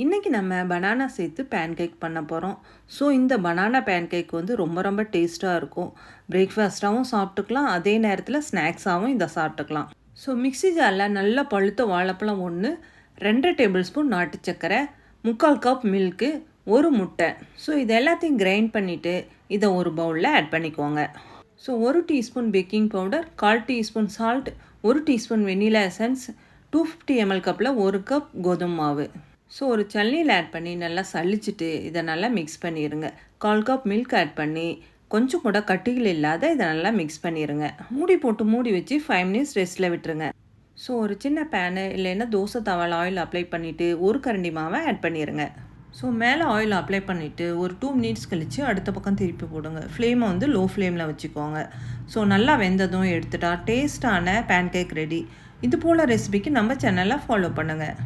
இன்றைக்கி நம்ம பனானா சேர்த்து பேன்கேக் பண்ண போகிறோம். ஸோ இந்த பனானா பேன்கேக் வந்து ரொம்ப ரொம்ப டேஸ்ட்டாக இருக்கும். பிரேக்ஃபாஸ்ட்டாகவும் சாப்பிட்டுக்கலாம், அதே நேரத்தில் ஸ்நாக்ஸாகவும் இதை சாப்பிட்டுக்கலாம். ஸோ மிக்ஸி ஜாரில் நல்ல பழுத்த வாழைப்பழம் 1, 2 டேபிள் ஸ்பூன் நாட்டு சர்க்கரை, 3/4 கப் மில்க்கு, 1 முட்டை. ஸோ இது எல்லாத்தையும் கிரைண்ட் பண்ணிவிட்டு இதை ஒரு பவுலில் ஆட் பண்ணிக்கோங்க. So 1 teaspoon baking powder, 1/4 teaspoon salt, 1 teaspoon vanilla essence, 250 ml கப்பில் 1 கப் கோதுமை மாவு. ஸோ ஒரு சல்னியில் ஆட் பண்ணி நல்லா சளிச்சிட்டு இதை நல்லா மிக்ஸ் பண்ணிடுங்க. 1/4 கப் மில்க் ஆட் பண்ணி கொஞ்சம் கூட கட்டிகள் இல்லாத இதை நல்லா மிக்ஸ் பண்ணிடுங்க. மூடி வச்சு 5 மினிட்ஸ் ரெஸ்ட்டில் விட்டுருங்க. ஸோ ஒரு சின்ன பேனு இல்லைன்னா தோசை தவாவில் ஆயில் அப்ளை பண்ணிவிட்டு 1 கரண்டி மாவை ஆட் பண்ணிடுங்க. ஸோ மேலே ஆயில் அப்ளை பண்ணிவிட்டு ஒரு 2 மினிட்ஸ் கழித்து அடுத்த பக்கம் திருப்பி போடுங்க. ஃப்ளேமை வந்து லோ ஃப்ளேமில் வச்சுக்கோங்க. ஸோ நல்லா வெந்ததும் எடுத்துட்டா டேஸ்டான பேன்கேக் ரெடி. இது போல் ரெசிபிக்கு நம்ம சேனலை ஃபாலோ பண்ணுங்கள்.